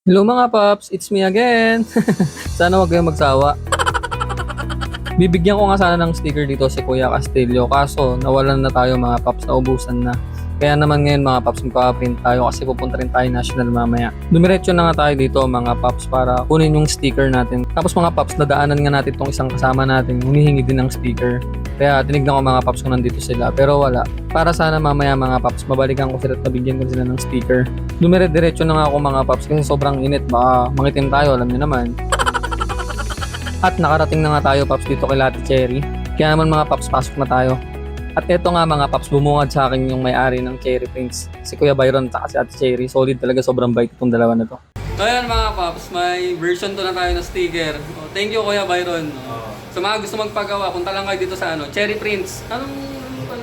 Hello mga paps, it's me again. Sana wag kayong magsawa. Bibigyan ko nga sana ng sticker dito si Kuya Castillo kaso nawalan na tayo mga paps, naubusan na. Kaya naman ngayon mga paps, magpa-print tayo kasi pupunta rin tayo national mamaya. Dumiretso na nga tayo dito mga paps para kunin yung sticker natin. Tapos mga paps, nadaanan nga natin tong isang kasama natin, humihingi din ng sticker. Kaya tinignan ko mga paps kung nandito sila pero wala. Para sana mamaya mga paps, mabalikan ko sila at nabigyan ko sila ng sticker. Dumire-diretso na nga ako mga paps kasi sobrang init, baka mangitim tayo, alam niyo naman. At nakarating na nga tayo paps dito kay Latte Cherry. Kaya naman mga paps, pasok na tayo. At eto nga mga paps, bumungad sa akin yung may-ari ng Cherry Prince. Si Kuya Byron at si Ate Cherry. Solid talaga, sobrang bait itong dalawa na to. Ayan mga paps, may version 2 na tayo na sticker. Oh, thank you Kuya Byron. Sa mga gusto magpagawa, punta lang kayo dito sa Cherry Prince. Anong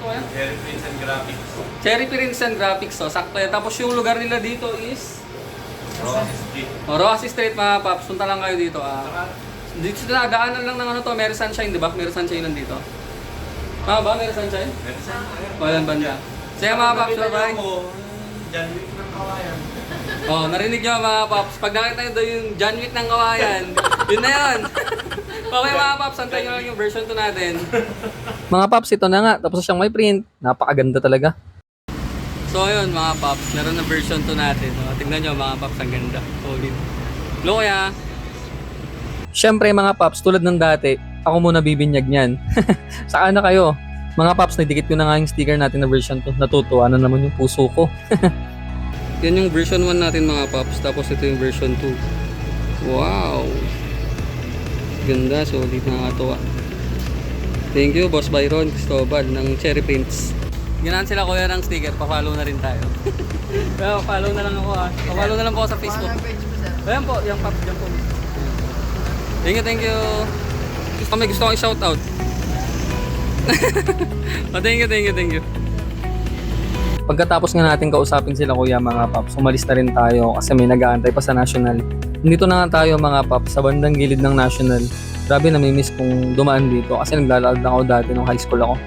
kaya? Cherry Prints and Graphics. Cherry Prince and Graphics, so sakto yan. Tapos yung lugar nila dito is Roxy Street. Roxy Street mga paps, punta lang kayo dito. Dito sila, daanan lang ng to, Mary Sunshine, di ba? Mary Sunshine nandito. Ba? Mary Sunshine? Walang banda. Sige mga paps, bye-bye. John Wick ng Kawayan. Oh, narinig nyo mga paps. Pag nakita nyo doon yung John Wick ng Kawayan, yun na yun. Okay mga paps, antayin nyo lang yung version 2 natin. Mga paps, ito na nga. Tapos siyang may print. Napakaganda talaga. So ayun mga paps, meron na version 2 natin. Tingnan nyo mga paps, ang ganda. Solid. Hello kaya. Siyempre mga paps, tulad ng dati, ako muna bibinyag niyan. Saka na kayo. Mga paps, nagdikit ko na nga yung sticker natin na version 2. Natutuwa na naman yung puso ko. Yan yung version 1 natin mga paps. Tapos ito yung version 2. Wow! Ganda, solid, nakakatuwa. Thank you, Boss Byron Cristobal ng Cherry Prints. Ganahan sila kuya ng sticker, pa-follow na rin tayo. Kaya pa-follow na lang ako Pa-follow na lang po ako sa Facebook. Ayan po, yung paps dyan po. Thank you. May gusto kong i-shoutout. Thank you. Pagkatapos nga natin kausapin sila kuya mga paps, umalis na rin tayo kasi may nag-aantay pa sa national. Nandito na nga tayo mga paps sa bandang gilid ng national. Grabe, namimiss kong dumaan dito kasi naglalakad na ako dati nung high school ako.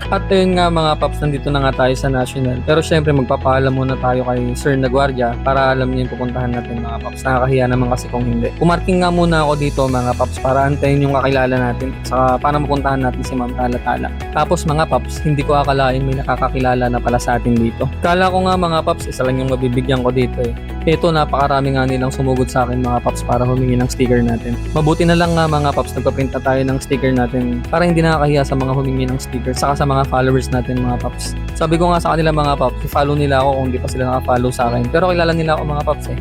At yun nga mga paps, nandito na nga tayo sa national. Pero syempre magpapaalam muna tayo kay Sir na Guardia para alam niya yung pupuntahan natin mga paps. Nakakahiya naman kasi kung hindi. Pumarking nga muna ako dito mga paps para antayin yung kakilala natin. Saka para mapuntahan natin si Ma'am Tala-Tala. Tapos mga paps, hindi ko akalain may nakakakilala na pala sa atin dito. Kala ko nga mga paps, isa lang yung mabibigyan ko dito eh. Ito, napakarami nga nilang sumugod sa akin mga paps para humingi ng sticker natin. Mabuti na lang nga mga paps, nagpa-print na tayo ng sticker natin para hindi nakakahiya sa mga humingi ng sticker saka sa mga followers natin mga paps. Sabi ko nga sa kanila mga paps, i-follow nila ako kung hindi pa sila naka-follow sa akin. Pero kilala nila ako mga paps eh.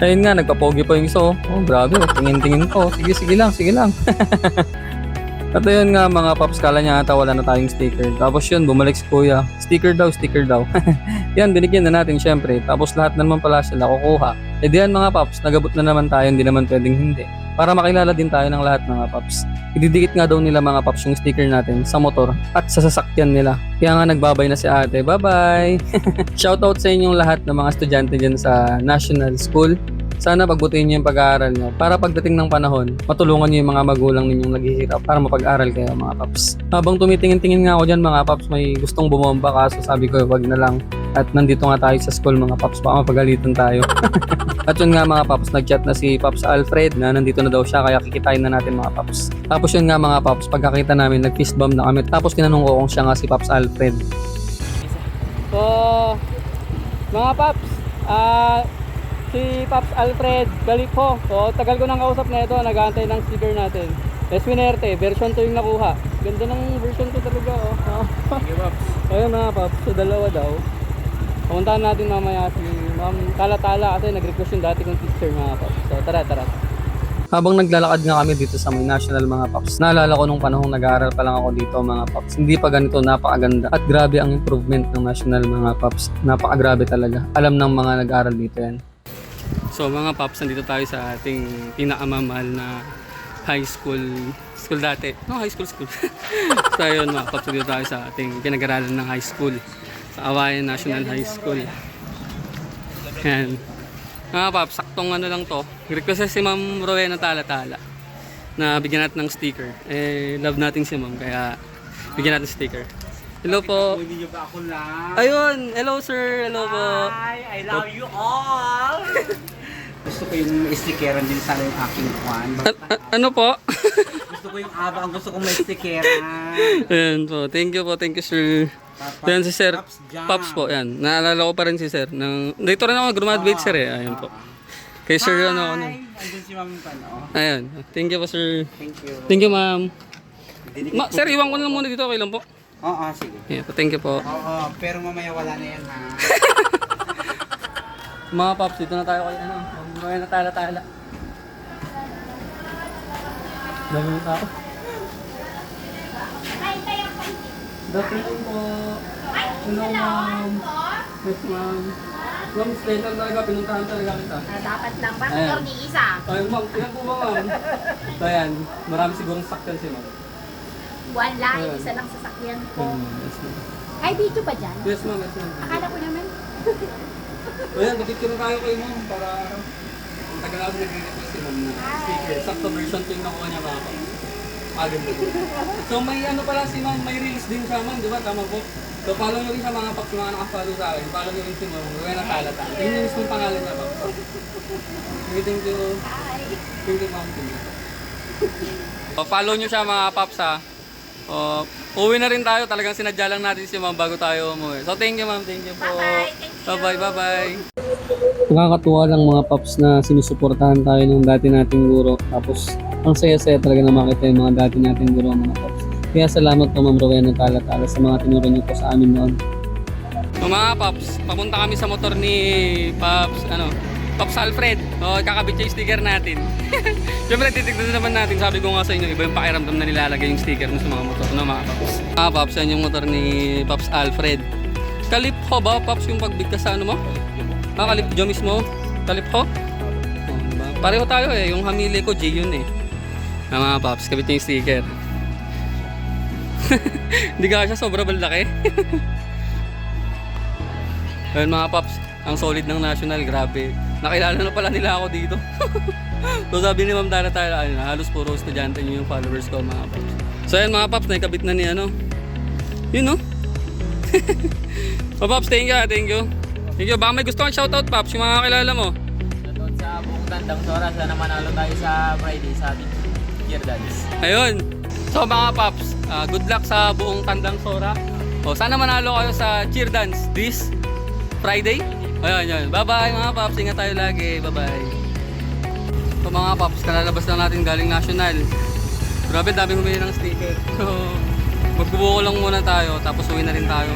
Ayun nga, nagpa-pogi pa yung isa oh. Oh, grabe, tingin-tingin ko. Sige lang. At ayun nga mga paps, kala niya ata wala na tayong sticker. Tapos yun, bumalik si kuya. Sticker daw. Yan, binigyan na natin syempre. Tapos lahat na naman pala sila kukuha. E diyan mga paps, nagabot na naman tayo, hindi naman pwedeng hindi. Para makilala din tayo ng lahat mga paps. Ididikit nga daw nila mga paps yung sticker natin sa motor at sa sasakyan nila. Kaya nga nagbabay na si ate. Bye-bye! Shoutout sa inyong lahat ng mga estudyante dyan sa National School. Sana pagbutihin niyo yung pag-aaral niyo para pagdating ng panahon, matulungan niyo yung mga magulang ninyong naghihirap para mapag-aral kayo mga paps. Habang tumitingin-tingin nga ako dyan mga paps, may gustong bumomba kaso sabi ko wag na lang. At nandito nga tayo sa school mga paps, baka mapagalitan tayo. At yun nga mga paps, nag-chat na si Paps Alfred na nandito na daw siya kaya kikitain na natin mga paps. Tapos yun nga mga paps, pagkakita namin nag-fist bump na kami. Tapos tinanong ko kung siya nga si Paps Alfred. So, mga paps, si Paps Alfred Galipho. So, tagal ko nang kausap na ito, nag-aantay ng sticker natin. Eswinerte, version 2 yung nakuha. Ganda ng version 2 talaga oh. Thank you, Pops. Ayun mga paps, so dalawa daw. Pumuntahan natin mamaya si Ma'am Tala-Tala kasi nag-request yung dati kong teacher mga paps. So tara. Habang naglalakad nga kami dito sa may national mga paps, naalala ko nung panahong nag-aaral pa lang ako dito mga paps. Hindi pa ganito, napakaganda. At grabe ang improvement ng national mga paps. Napakagrabe talaga. Alam ng mga nag-aaral dito yan. So mga paps, nandito tayo sa ating pinakamamahal na high school dati. No, high school. So yun mga paps, nandito tayo sa ating pinag-aralan ng high school. Sa Awayan National High School. Yan. Mga paps, saktong ano lang to. Request si Ma'am Rowena Tala-Tala na bigyan natin ng sticker. Love natin si Ma'am, kaya bigyan natin sticker. Hello po. Hindi niyo ba ako lang? Ayun, hello sir, hello po. Hi, I love you all! Gusto ko yung stikeran din sana yung aking kwan. Ano po? Gusto ko yung aba, ang gusto kong may stikeran. Ayan po, thank you sir. Ayan si sir, Jam. Pops po, yan. Naalala ko pa rin si sir. Dito rin ako graduate sir eh, ayun po. Kay sir ano ako. Hi! Andun si Ma'am Pano. Ayun, thank you po sir. Thank you. Thank you ma'am. Sir, iwan ko na lang muna dito, okay lang po. Oo, sige. Ayan po, thank you po. Oo, pero mamaya wala na yan ha. Mga Pops, dito na tayo kay ano, mga natala-tala. Dami ng tao. Dating po. Hello ma'am. Yes ma'am. Ma'am, special talaga, pinuntahan talaga kita. Dapat lang. Bakit Ayan. daw ni isa? Ay ma'am, ilan po ba ma'am? So ayan, marami sigurong saktan si ma'am. Wala. Ayan. Isa lang sasakyan ko. Yes ma'am. Ay, video ba dyan? Yes ma'am, yes ma'am. Akala ko naman. So ayan, dito na tayo kay ma'am para ang tagal ako nag-request si ma'am na speaker. Sakto version 2 yung nakuha niya mga Pops. Maganda. So may ano pala si ma'am, may release din siya ma'am, di ba? Tama po. So follow nyo rin siya mga Pops, mga nakafollow sa akin. Follow nyo rin si ma'am, gawin na talata. Yun yung mismong pangalan niya Pops. Okay, thank you. Thank you ma'am. So, follow nyo siya mga Pops ha. Uwi na rin tayo, talagang sinadya lang natin si ma'am bago tayo umuwi. So thank you ma'am, thank you po. Bye-bye. Bye-bye. Nakakatuwa lang mga Pops na sinusuportahan tayo ng dati nating guro. Tapos ang saya-saya talaga na makita yung mga dati nating guro mga Pops. Kaya salamat po Ma'am Rowena Tala-Tala sa mga tinuro niyo po sa amin noon. So mga Pops, papunta kami sa motor ni Pops Alfred. Kakabit yung sticker natin. Siyempre titignan naman natin, sabi ko nga sa inyo, iba yung pakiramdam na nilalagay yung sticker sa mga motor no mga Pops. Mga Pops, yan yung motor ni Pops Alfred. Kalip ho ba Pops yung pagbigkas sa ano mo? Kalip jo mismo? Kalip ho? Diba? Pareho tayo eh, yung hamili ko G yun eh. Mga Pops, kabit yung sticker. Hindi ka siya sobra balaki. Ayun mga Pops, ang solid ng National, grabe. Nakilala na pala nila ako dito. So sabi ni Ma'am Tala-Tala, halos puro estudyante niyo yung followers ko mga Pops. So ayun mga Pops, naikabit na ni ano. Yun no? So Pops, thank you, thank you. Thank you. Baka may gusto kang shoutout Pops, yung mga kakilala mo. Shoutout sa buong Tandang Sora. Sana manalo tayo sa Friday sa ating Year Dance. Ayun. So mga Pops, good luck sa buong Tandang Sora. Sana manalo kayo sa cheer dance this Friday. Ayun, yun. Bye-bye mga Pops. Ingat tayo lagi. Bye-bye. So mga Pops, kalalabas lang natin galing National. Grabe, daming humili ng sticker. So, magbubuko lang muna tayo, tapos uwi na rin tayo.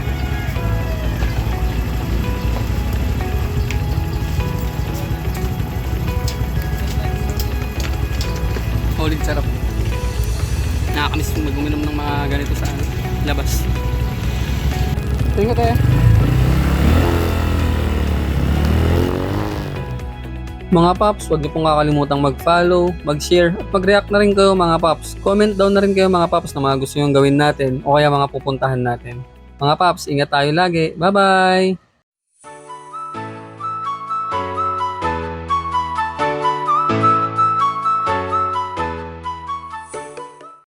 Solid sarap. Nakakamiss mag-uminom ng mga ganito sa labas. Tingnan tayo. Mga Pops, huwag niyo pong kakalimutang mag-follow, mag-share, at mag-react na rin kayo mga Pops. Comment down na rin kayo mga Pops na mga gusto nyo gawin natin o kaya mga pupuntahan natin. Mga Pops, ingat tayo lagi. Bye-bye!